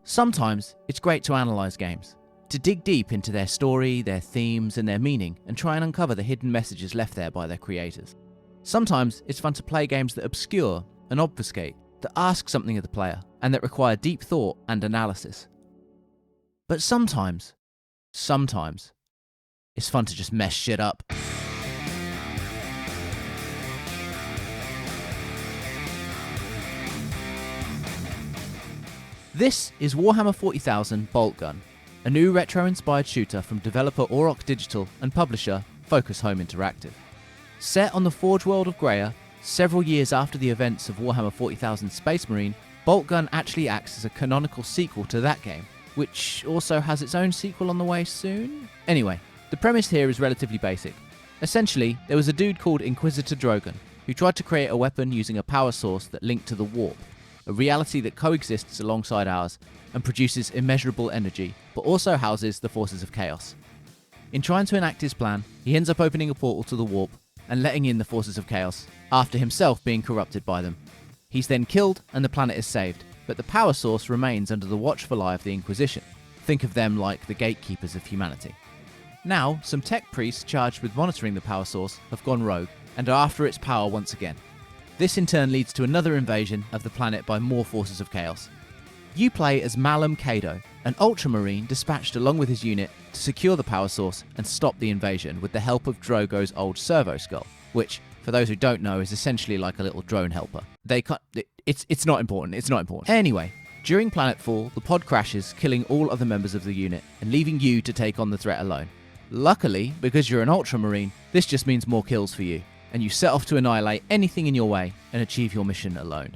Sometimes it's great to analyse games, to dig deep into their story, their themes and their meaning and try and uncover the hidden messages left there by their creators. Sometimes it's fun to play games that obscure and obfuscate, that ask something of the player and that require deep thought and analysis. But sometimes it's fun to just mess shit up. This is Warhammer 40,000 Boltgun, a new retro-inspired shooter from developer Auroch Digital and publisher Focus Home Interactive. Set on the Forge world of Greya, several years after the events of Warhammer 40,000 Space Marine, Boltgun actually acts as a canonical sequel to that game, which also has its own sequel on the way soon? Anyway, the premise here is relatively basic. Essentially, there was a dude called Inquisitor Drogon, who tried to create a weapon using a power source that linked to the warp, a reality that coexists alongside ours and produces immeasurable energy, but also houses the forces of chaos. In trying to enact his plan, he ends up opening a portal to the warp and letting in the forces of chaos, after himself being corrupted by them. He's then killed and the planet is saved, but the power source remains under the watchful eye of the Inquisition. Think of them like the gatekeepers of humanity. Now, some tech priests charged with monitoring the power source have gone rogue and are after its power once again. This in turn leads to another invasion of the planet by more forces of chaos. You play as Malum Kado, an ultramarine dispatched along with his unit to secure the power source and stop the invasion with the help of Drogo's old servo skull, which, for those who don't know, is essentially like a little drone helper. It's not important. Anyway, during planetfall, the pod crashes, killing all other members of the unit and leaving you to take on the threat alone. Luckily, because you're an ultramarine, this just means more kills for you, and you set off to annihilate anything in your way and achieve your mission alone.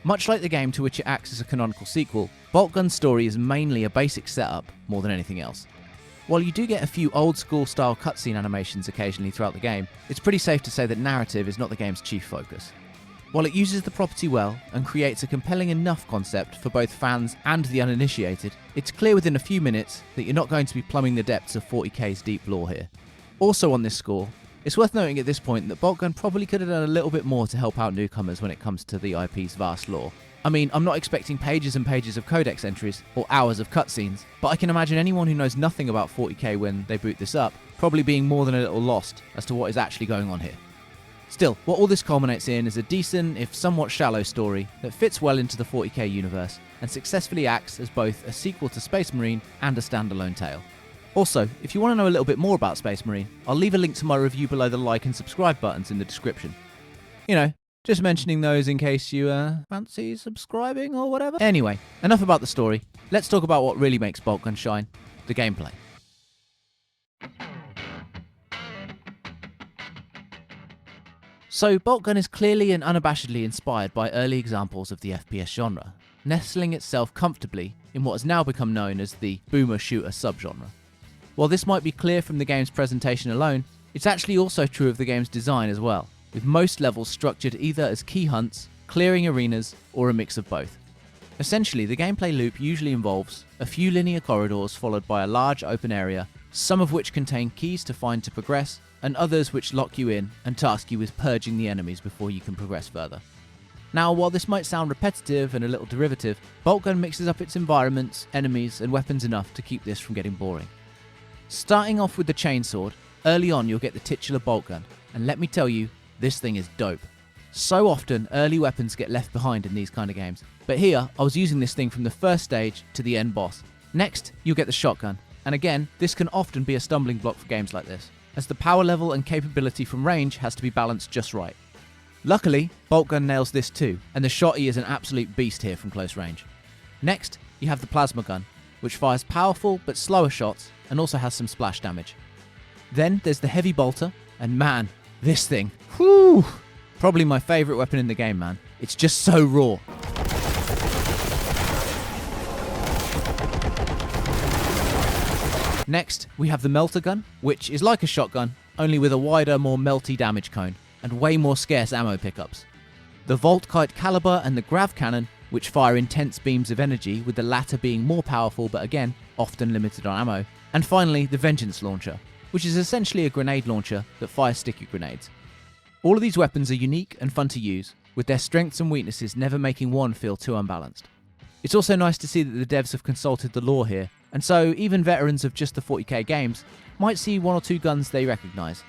Much like the game to which it acts as a canonical sequel, Boltgun's story is mainly a basic setup more than anything else. While you do get a few old school style cutscene animations occasionally throughout the game, it's pretty safe to say that narrative is not the game's chief focus. While it uses the property well and creates a compelling enough concept for both fans and the uninitiated, it's clear within a few minutes that you're not going to be plumbing the depths of 40k's deep lore here. Also on this score, it's worth noting at this point that Boltgun probably could have done a little bit more to help out newcomers when it comes to the IP's vast lore. I mean, I'm not expecting pages and pages of codex entries or hours of cutscenes, but I can imagine anyone who knows nothing about 40k when they boot this up probably being more than a little lost as to what is actually going on here. Still, what all this culminates in is a decent, if somewhat shallow story that fits well into the 40k universe and successfully acts as both a sequel to Space Marine and a standalone tale. Also, if you want to know a little bit more about Space Marine, I'll leave a link to my review below the like and subscribe buttons in the description. You know, just mentioning those in case you fancy subscribing or whatever. Anyway, enough about the story. Let's talk about what really makes Boltgun shine, the gameplay. So, Boltgun is clearly and unabashedly inspired by early examples of the FPS genre, nestling itself comfortably in what has now become known as the boomer shooter subgenre. While this might be clear from the game's presentation alone, it's actually also true of the game's design as well, with most levels structured either as key hunts, clearing arenas, or a mix of both. Essentially, the gameplay loop usually involves a few linear corridors followed by a large open area, some of which contain keys to find to progress, and others which lock you in and task you with purging the enemies before you can progress further. Now, while this might sound repetitive and a little derivative, Boltgun mixes up its environments, enemies, and weapons enough to keep this from getting boring. Starting off with the chainsword, early on you'll get the titular Boltgun, and let me tell you, this thing is dope. So often, early weapons get left behind in these kind of games, but here, I was using this thing from the first stage to the end boss. Next, you'll get the shotgun, and again, this can often be a stumbling block for games like this, as the power level and capability from range has to be balanced just right. Luckily, Boltgun nails this too, and the shotty is an absolute beast here from close range. Next, you have the plasma gun, which fires powerful but slower shots and also has some splash damage. Then there's the heavy bolter, and man, this thing, whew, probably my favourite weapon in the game, man. It's just so raw. Next, we have the melter gun, which is like a shotgun, only with a wider, more melty damage cone, and way more scarce ammo pickups. The Voltkite caliber and the grav cannon, which fire intense beams of energy, with the latter being more powerful but again, often limited on ammo. And finally, the Vengeance launcher, which is essentially a grenade launcher that fires sticky grenades. All of these weapons are unique and fun to use, with their strengths and weaknesses never making one feel too unbalanced. It's also nice to see that the devs have consulted the lore here, and so even veterans of just the 40k games might see one or two guns they recognise.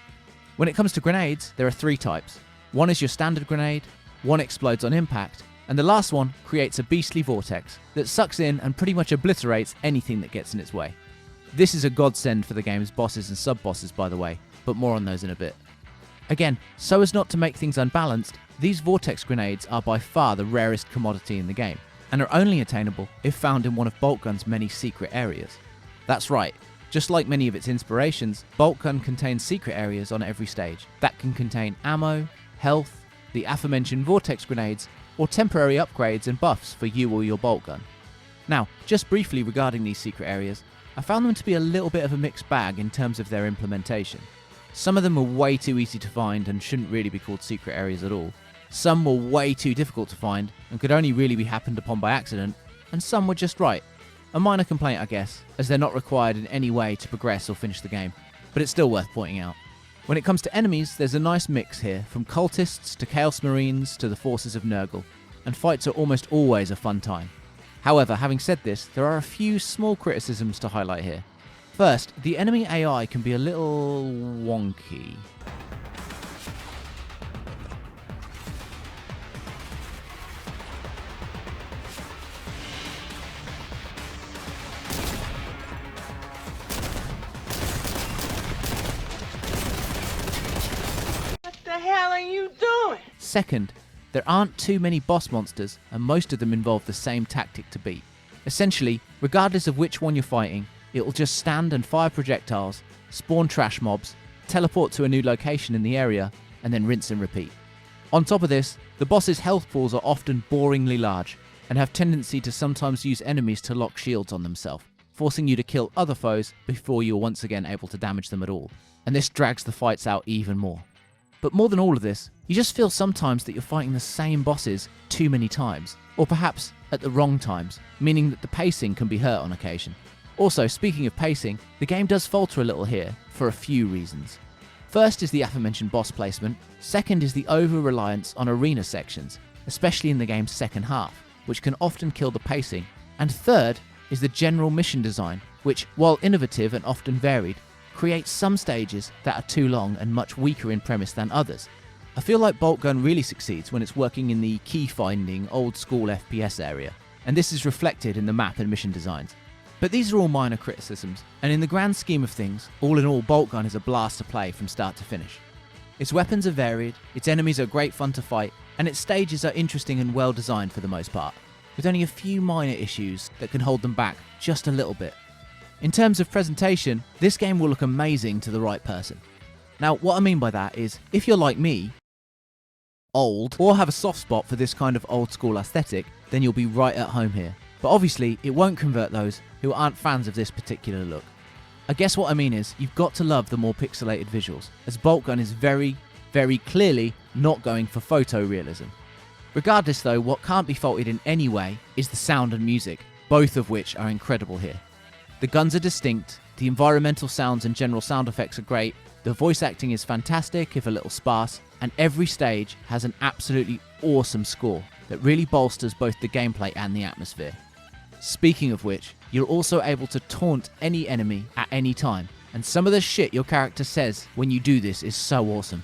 When it comes to grenades, there are 3 types. One is your standard grenade, one explodes on impact, and the last one creates a beastly vortex that sucks in and pretty much obliterates anything that gets in its way. This is a godsend for the game's bosses and sub-bosses, by the way, but more on those in a bit. Again, so as not to make things unbalanced, these vortex grenades are by far the rarest commodity in the game, and are only attainable if found in one of Boltgun's many secret areas. That's right, just like many of its inspirations, Boltgun contains secret areas on every stage that can contain ammo, health, the aforementioned vortex grenades, or temporary upgrades and buffs for you or your Boltgun. Now, just briefly regarding these secret areas, I found them to be a little bit of a mixed bag in terms of their implementation. Some of them were way too easy to find and shouldn't really be called secret areas at all. Some were way too difficult to find and could only really be happened upon by accident, and some were just right. A minor complaint, I guess, as they're not required in any way to progress or finish the game, but it's still worth pointing out. When it comes to enemies, there's a nice mix here, from cultists to Chaos Marines to the forces of Nurgle, and fights are almost always a fun time. However, having said this, there are a few small criticisms to highlight here. First, the enemy AI can be a little wonky. What the hell are you doing? Second, there aren't too many boss monsters, and most of them involve the same tactic to beat. Essentially, regardless of which one you're fighting, it will just stand and fire projectiles, spawn trash mobs, teleport to a new location in the area, and then rinse and repeat. On top of this, the boss's health pools are often boringly large, and have tendency to sometimes use enemies to lock shields on themselves, forcing you to kill other foes before you're once again able to damage them at all. And this drags the fights out even more. But more than all of this, you just feel sometimes that you're fighting the same bosses too many times, or perhaps at the wrong times, meaning that the pacing can be hurt on occasion. Also, speaking of pacing, the game does falter a little here for a few reasons. First is the aforementioned boss placement, second is the over-reliance on arena sections, especially in the game's second half, which can often kill the pacing, and third is the general mission design, which, while innovative and often varied, creates some stages that are too long and much weaker in premise than others. I feel like Boltgun really succeeds when it's working in the key-finding, old-school FPS area, and this is reflected in the map and mission designs. But these are all minor criticisms, and in the grand scheme of things, all in all, Boltgun is a blast to play from start to finish. Its weapons are varied, its enemies are great fun to fight, and its stages are interesting and well designed for the most part, with only a few minor issues that can hold them back just a little bit. In terms of presentation, this game will look amazing to the right person. Now, what I mean by that is, if you're like me, old, or have a soft spot for this kind of old school aesthetic, then you'll be right at home here. But obviously, it won't convert those who aren't fans of this particular look. I guess what I mean is, you've got to love the more pixelated visuals, as Boltgun is very, very clearly not going for photorealism. Regardless though, what can't be faulted in any way is the sound and music, both of which are incredible here. The guns are distinct, the environmental sounds and general sound effects are great, the voice acting is fantastic if a little sparse, and every stage has an absolutely awesome score that really bolsters both the gameplay and the atmosphere. Speaking of which, you're also able to taunt any enemy at any time, and some of the shit your character says when you do this is so awesome.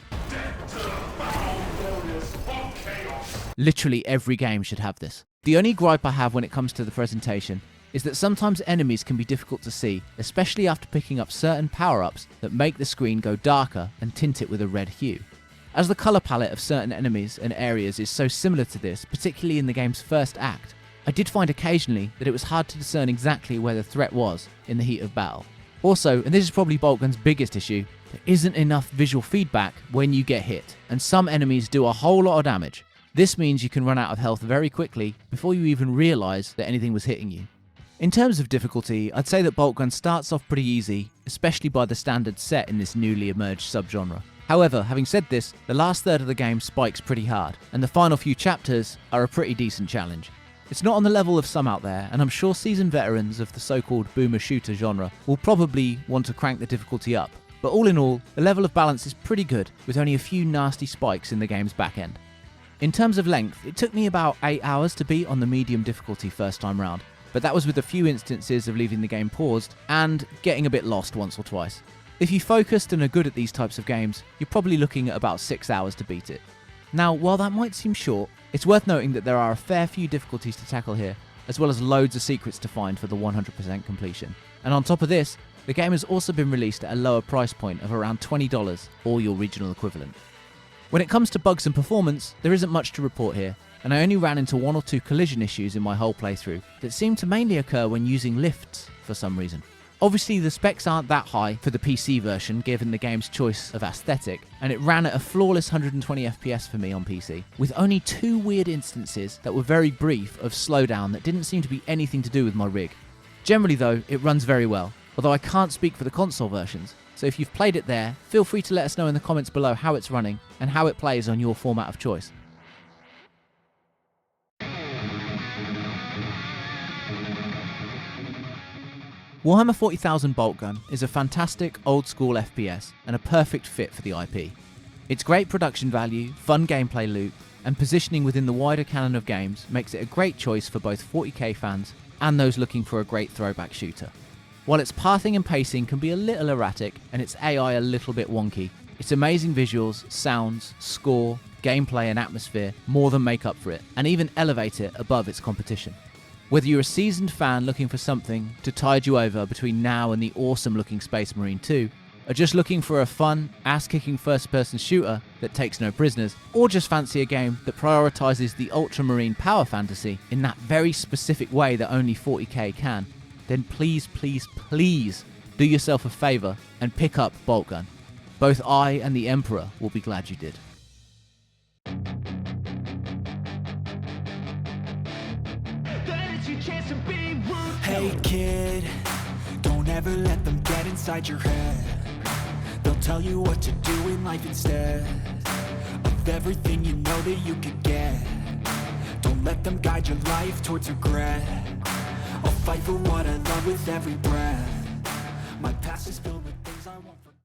Literally every game should have this. The only gripe I have when it comes to the presentation is that sometimes enemies can be difficult to see, especially after picking up certain power-ups that make the screen go darker and tint it with a red hue. As the colour palette of certain enemies and areas is so similar to this, particularly in the game's first act, I did find occasionally that it was hard to discern exactly where the threat was in the heat of battle. Also, and this is probably Boltgun's biggest issue, there isn't enough visual feedback when you get hit, and some enemies do a whole lot of damage. This means you can run out of health very quickly before you even realise that anything was hitting you. In terms of difficulty, I'd say that Boltgun starts off pretty easy, especially by the standards set in this newly emerged subgenre. However, having said this, the last third of the game spikes pretty hard, and the final few chapters are a pretty decent challenge. It's not on the level of some out there, and I'm sure seasoned veterans of the so-called boomer shooter genre will probably want to crank the difficulty up, but all in all, the level of balance is pretty good, with only a few nasty spikes in the game's back end. In terms of length, it took me about 8 hours to beat on the medium difficulty first time round, but that was with a few instances of leaving the game paused and getting a bit lost once or twice. If you focused and are good at these types of games, you're probably looking at about 6 hours to beat it. Now, while that might seem short, it's worth noting that there are a fair few difficulties to tackle here, as well as loads of secrets to find for the 100% completion. And on top of this, the game has also been released at a lower price point of around $20 or your regional equivalent. When it comes to bugs and performance, there isn't much to report here, and I only ran into 1 or 2 collision issues in my whole playthrough that seem to mainly occur when using lifts for some reason. Obviously the specs aren't that high for the PC version given the game's choice of aesthetic, and it ran at a flawless 120 FPS for me on PC, with only 2 weird instances that were very brief of slowdown that didn't seem to be anything to do with my rig. Generally though, it runs very well, although I can't speak for the console versions, so if you've played it there, feel free to let us know in the comments below how it's running and how it plays on your format of choice. Warhammer 40,000 Boltgun is a fantastic old-school FPS and a perfect fit for the IP. Its great production value, fun gameplay loop, and positioning within the wider canon of games makes it a great choice for both 40k fans and those looking for a great throwback shooter. While its pathing and pacing can be a little erratic and its AI a little bit wonky, its amazing visuals, sounds, score, gameplay and atmosphere more than make up for it, and even elevate it above its competition. Whether you're a seasoned fan looking for something to tide you over between now and the awesome looking Space Marine 2, or just looking for a fun, ass-kicking first-person shooter that takes no prisoners, or just fancy a game that prioritises the ultramarine power fantasy in that very specific way that only 40k can, then please, please, please do yourself a favour and pick up Boltgun. Both I and the Emperor will be glad you did. Hey kid, don't ever let them get inside your head. They'll tell you what to do in life instead of everything you know that you could get. Don't let them guide your life towards regret. I'll fight for what I love with every breath. My past is filled with